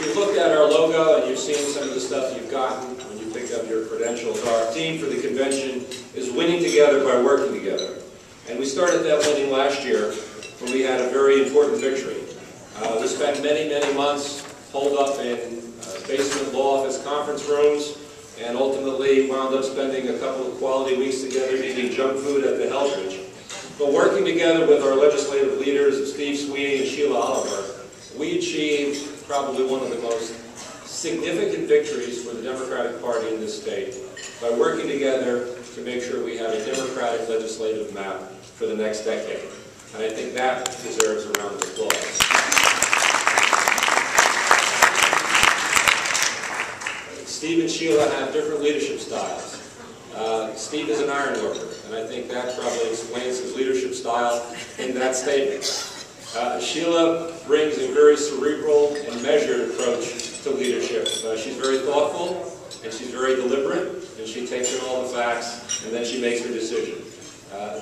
If you looked at our logo and you've seen some of the stuff you've gotten when you picked up your credentials, our theme for the convention is winning together by working together. And we started that winning last year when we had a very important victory. We spent many, many months holed up in basement law office conference rooms, and ultimately wound up spending a couple of quality weeks together eating junk food at the Heldridge. But working together with our legislative leaders, Steve Sweeney and Sheila Oliver, we achieved probably one of the most significant victories for the Democratic Party in this state by working together to make sure we have a Democratic legislative map for the next decade. And I think that deserves a round of applause. Steve and Sheila have different leadership styles. Steve is an iron worker, and I think that probably explains his leadership style in that statement. Sheila brings a very cerebral and measured approach to leadership. She's very thoughtful, and she's very deliberate, and she takes in all the facts, and then she makes her decision.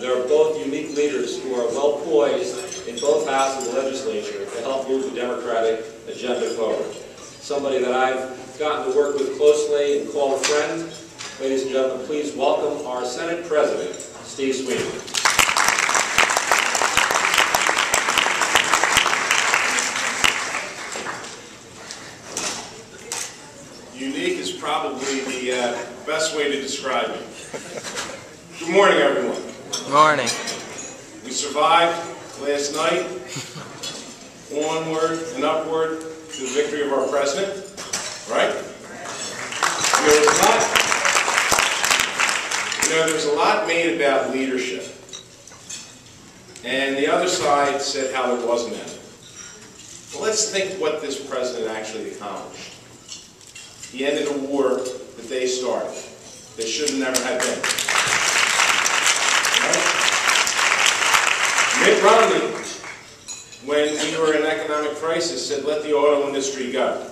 They're both unique leaders who are well poised in both houses of the legislature to help move the Democratic agenda forward. Somebody that I've gotten to work with closely and call a friend. Ladies and gentlemen, please welcome our Senate President, Steve Sweeney. Unique is probably the best way to describe me. Good morning, everyone. Good morning. We survived last night, onward and upward to the victory of our president, right? There's a lot made about leadership. And the other side said how there wasn't any. Well, let's think what this president actually accomplished. He ended a war that they started, that should have never had been. Right? Mitt Romney, when we were in an economic crisis, said, let the auto industry go.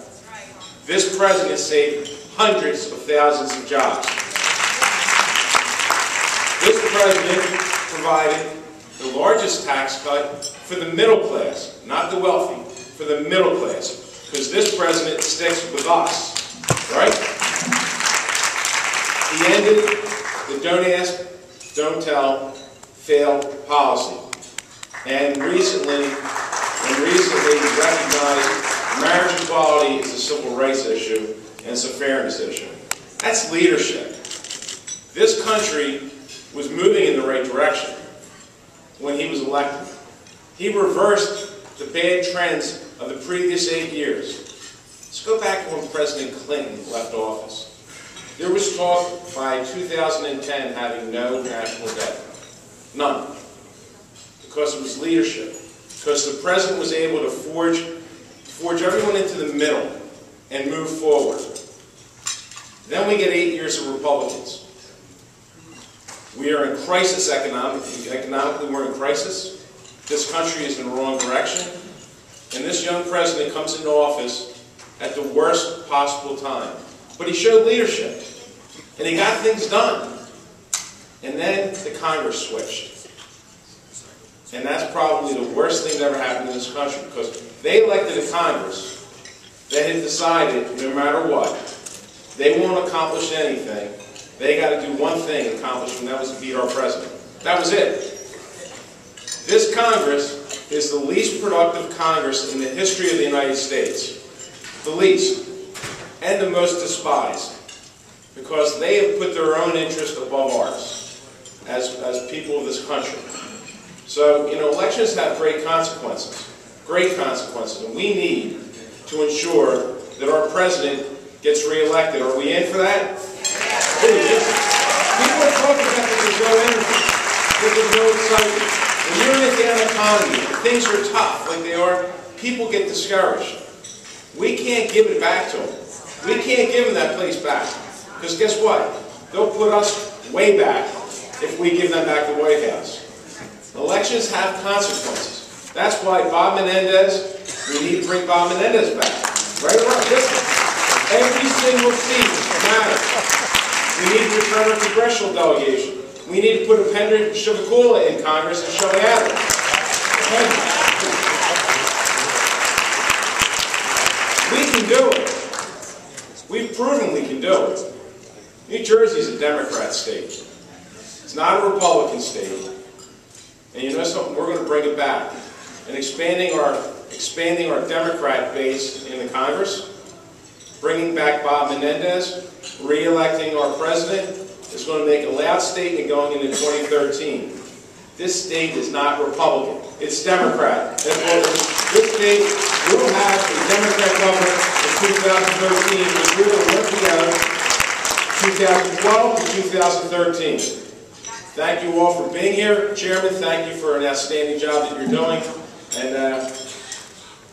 This president saved hundreds of thousands of jobs. This president provided the largest tax cut for the middle class, not the wealthy, for the middle class, because this president sticks with us, right? He ended the don't ask, don't tell, fail policy. And recently recognized marriage equality is a civil rights issue and it's a fairness issue. That's leadership. This country was moving in the right direction when he was elected. He reversed the bad trends of the previous 8 years. Let's go back to when President Clinton left office. There was talk by 2010 having no national debt. None. Because it was leadership. Because the president was able to forge everyone into the middle and move forward. Then we get 8 years of Republicans. We are in crisis economically. Economically, we're in crisis. This country is in the wrong direction. And this young president comes into office at the worst possible time. But he showed leadership. And he got things done. And then the Congress switched. And that's probably the worst thing that ever happened in this country, because they elected a Congress that had decided, no matter what, they won't accomplish anything. They got to do one thing and accomplish, and that was to beat our president. That was it. This Congress is the least productive Congress in the history of the United States. The least. And the most despised. Because they have put their own interest above ours as people of this country. So, elections have great consequences. Great consequences. And we need to ensure that our president gets reelected. Are we in for that? People are talking about that there's no energy, that there's no excitement. When you're in a down economy, and things are tough like they are, people get discouraged. We can't give it back to them. We can't give them that place back. Because guess what? They'll put us way back if we give them back the White House. Elections have consequences. That's why Bob Menendez, we need to bring Bob Menendez back. Right or wrong? Listen, every single seat matters. We need to return our congressional delegation. We need to put Upendra Shivakulla in Congress and Shelley Adams. We can can do it. We've proven we can do it. New Jersey is a Democrat state. It's not a Republican state. And you know something? We're going to bring it back. And expanding our Democrat base in the Congress, bringing back Bob Menendez, re-electing our president, is going to make a loud statement going into 2013. This state is not Republican. It's Democrat. This state will have a Democrat government in 2013, and we're going to work together 2012 to 2013. Thank you all for being here. Chairman, thank you for an outstanding job that you're doing. And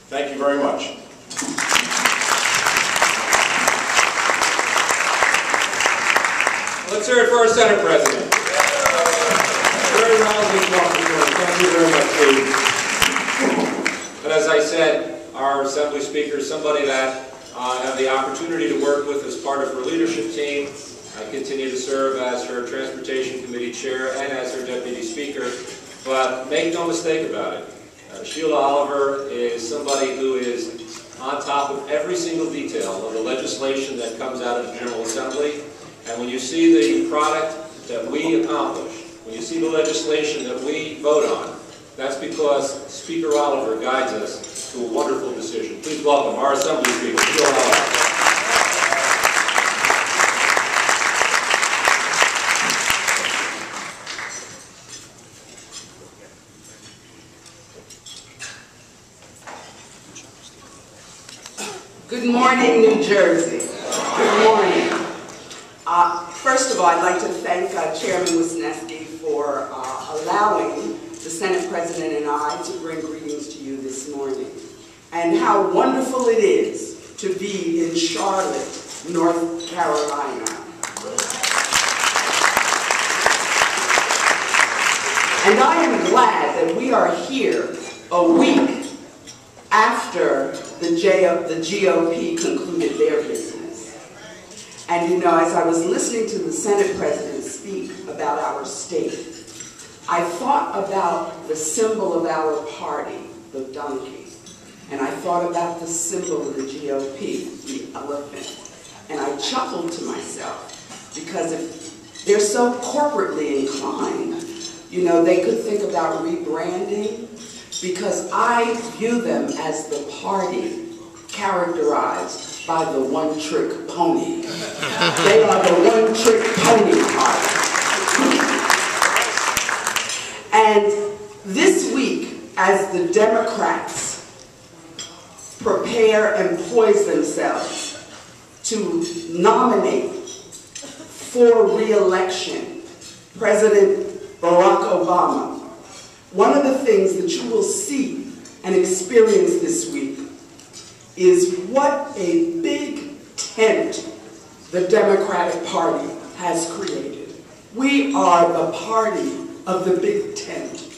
thank you very much. Let's hear it for our Senate President. Very roundly talking to him. Thank you very much, Steve. And as I said, our Assembly Speaker is somebody that I have the opportunity to work with as part of her leadership team. I continue to serve as her Transportation Committee Chair and as her Deputy Speaker. But make no mistake about it, Sheila Oliver is somebody who is on top of every single detail of the legislation that comes out of the General Assembly. And when you see the product that we accomplish, when you see the legislation that we vote on, that's because Speaker Oliver guides us to a wonderful decision. Please welcome our Assembly Speaker, Sheila Oliver. Good morning, New Jersey. Good morning. First of all, I'd like to thank Chairman Wisniewski for allowing the Senate President and I to bring greetings to you this morning. And how wonderful it is to be in Charlotte, North Carolina. And I am glad that we are here a week after the GOP concluded their business. And you know, as I was listening to the Senate President speak about our state, I thought about the symbol of our party, the donkey. And I thought about the symbol of the GOP, the elephant. And I chuckled to myself, because if they're so corporately inclined, you know, they could think about rebranding, because I view them as the party characterized by the one-trick pony. They are the one-trick pony party. And this week, as the Democrats prepare and poise themselves to nominate for re-election President Barack Obama, one of the things that you will see and experience this week is what a big tent the Democratic Party has created. We are the party of the big tent.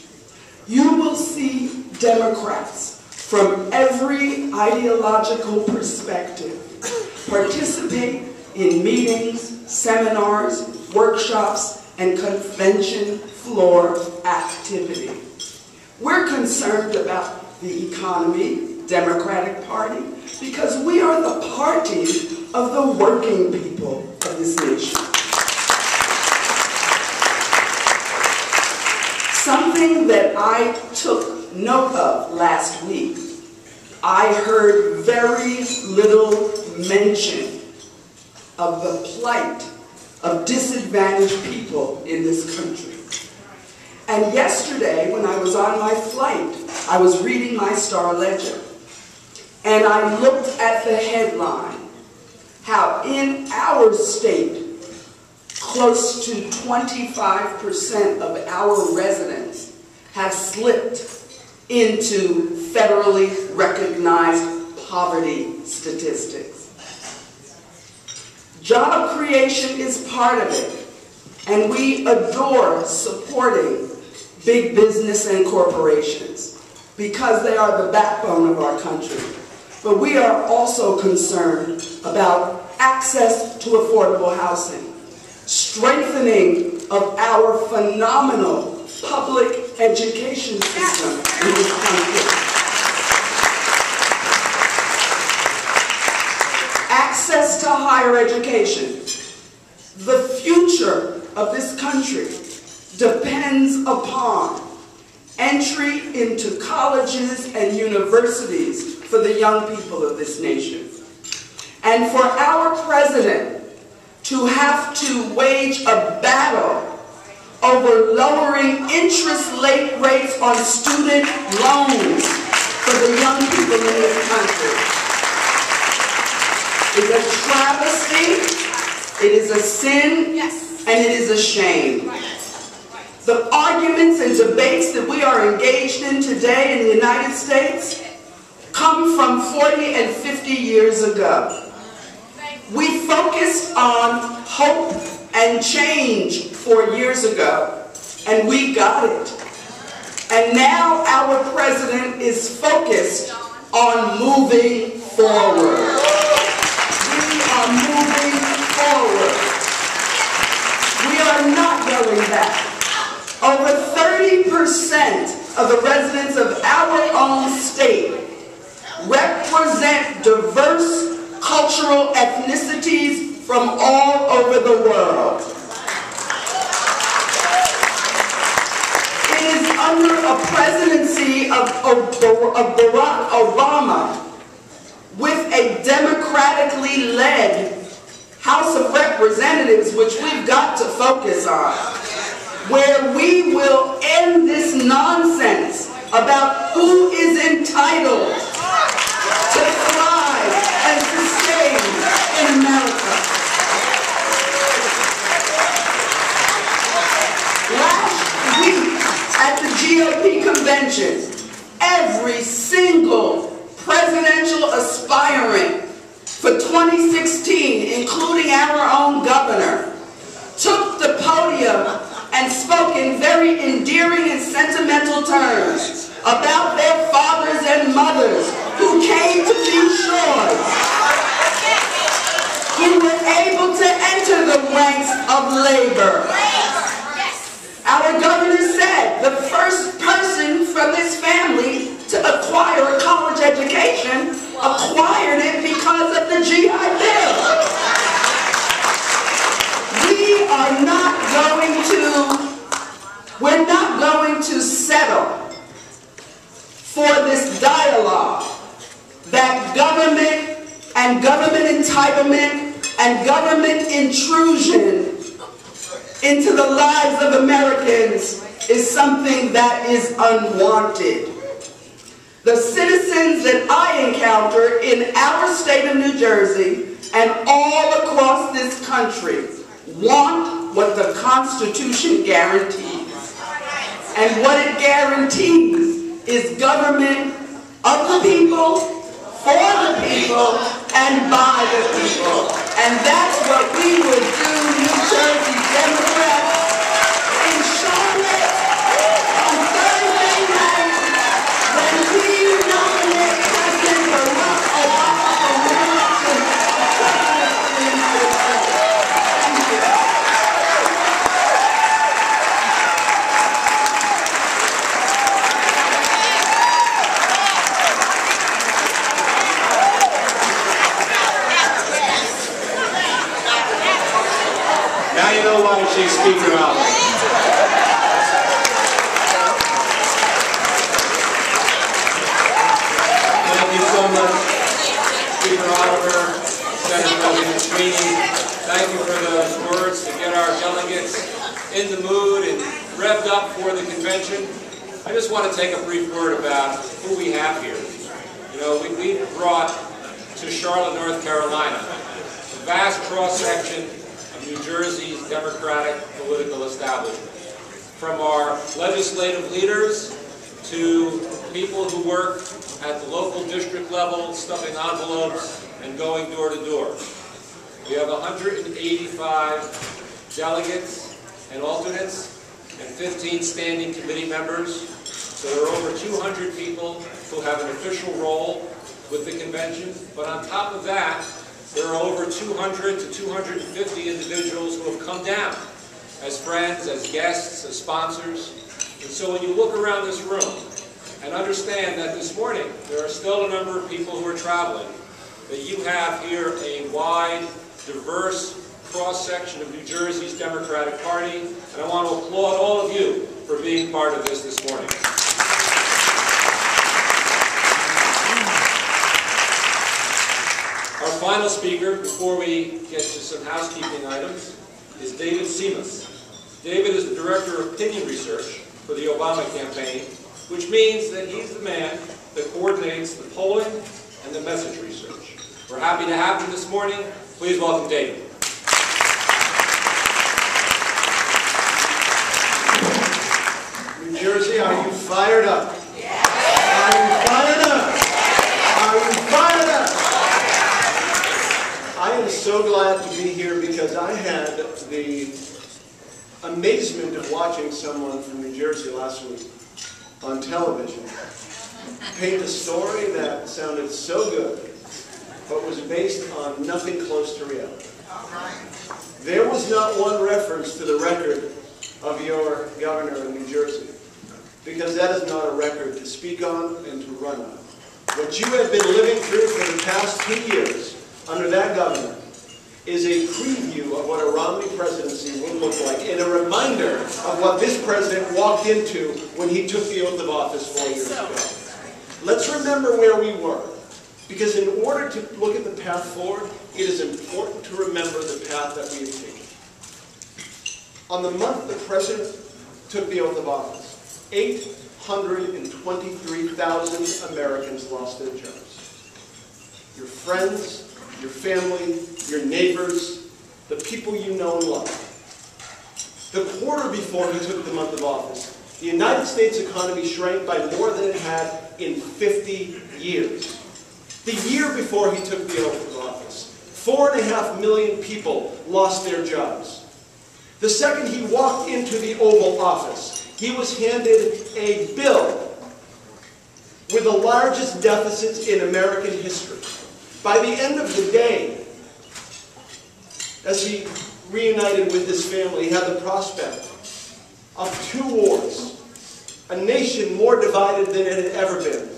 You will see Democrats from every ideological perspective participate in meetings, seminars, workshops, and convention floor activity. We're concerned about the economy, Democratic Party, because we are the party of the working people of this nation. Something that I took note of last week, I heard very little mention of the plight of disadvantaged people in this country. And yesterday, when I was on my flight, I was reading my Star Ledger, and I looked at the headline, how in our state, close to 25% of our residents have slipped into federally recognized poverty statistics. Job creation is part of it, and we adore supporting big business and corporations because they are the backbone of our country. But we are also concerned about access to affordable housing, strengthening of our phenomenal public education system in this country. access to higher education. The future of this country depends upon entry into colleges and universities for the young people of this nation. And for our president to have to wage a battle over lowering interest rates on student loans for the young people in this country is a travesty, it is a sin, and it is a shame. The arguments and debates that we are engaged in today in the United States come from 40 and 50 years ago. We focused on hope and change 4 years ago, and we got it. And now our president is focused on moving forward. We are moving forward. We are not going back. Over 30% of the residents of our own state represent diverse cultural ethnicities from all over the world. It is under a presidency of Barack Obama, with a democratically led House of Representatives, which we've got to focus on, where we will end this nonsense about who is entitled to thrive and sustain in America. Last week at the GOP convention, every single presidential aspirant for 2016, including our own governor, took the podium and spoke in very endearing and sentimental terms about their fathers and mothers who came to these shores, who were able to enter the ranks of labor. Our governor said the first person from this family to acquire a college education acquired it because of the GI Bill. We're not going to settle for this dialogue that government and government entitlement and government intrusion into the lives of Americans is something that is unwanted. The citizens that I encounter in our state of New Jersey and all across this country want what the Constitution guarantees. And what it guarantees is government of the people, for the people, and by the people. And that's what we would do, New Jersey Democrats, in Charlotte on Thursday night when we nominate President Barack Obama for re-election as President of the United States. Thank you. Now you know why she's Speaker Oliver. Thank you so much, Speaker Oliver, Senate President Sweeney. Thank you for those words to get our delegates in the mood and revved up for the convention. I just want to take a brief word about who we have here. You know, we brought to Charlotte, North Carolina, a vast cross-section New Jersey's Democratic political establishment. From our legislative leaders to people who work at the local district level, stuffing envelopes and going door to door. We have 185 delegates and alternates and 15 standing committee members. So there are over 200 people who have an official role with the convention. But on top of that, there are over 200 to 250 individuals who have come down as friends, as guests, as sponsors. And so when you look around this room and understand that this morning there are still a number of people who are traveling, that you have here a wide, diverse cross-section of New Jersey's Democratic Party, and I want to applaud all of you for being part of this morning. Our final speaker, before we get to some housekeeping items, is David Seamus. David is the Director of Opinion Research for the Obama campaign, which means that he's the man that coordinates the polling and the message research. We're happy to have you this morning. Please welcome David. New Jersey, are you fired up? Are you fired up? Are you fired up? I am so glad to be here because I had the amazement of watching someone from New Jersey last week on television paint a story that sounded so good but was based on nothing close to reality. There was not one reference to the record of your governor in New Jersey, because that is not a record to speak on and to run on. What you have been living through for the past 2 years under that governor is a preview of what a Romney presidency would look like, and a reminder of what this president walked into when he took the oath of office 4 years ago. Let's remember where we were, because in order to look at the path forward, it is important to remember the path that we have taken. On the month the president took the oath of office, 823,000 Americans lost their jobs. Your friends, your family, your neighbors, the people you know and love. The quarter before he took the month of office, the United States economy shrank by more than it had in 50 years. The year before he took the oath of office, 4.5 million people lost their jobs. The second he walked into the Oval Office, he was handed a bill with the largest deficits in American history. By the end of the day, as he reunited with his family, he had the prospect of 2 wars, a nation more divided than it had ever been,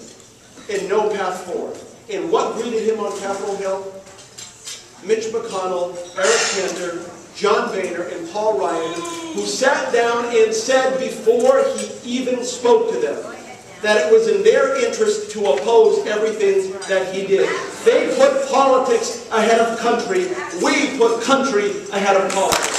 and no path forward. And what greeted him on Capitol Hill? Mitch McConnell, Eric Cantor, John Boehner, and Paul Ryan, who sat down and said before he even spoke to them that it was in their interest to oppose everything that he did. They put politics ahead of country. We put country ahead of politics.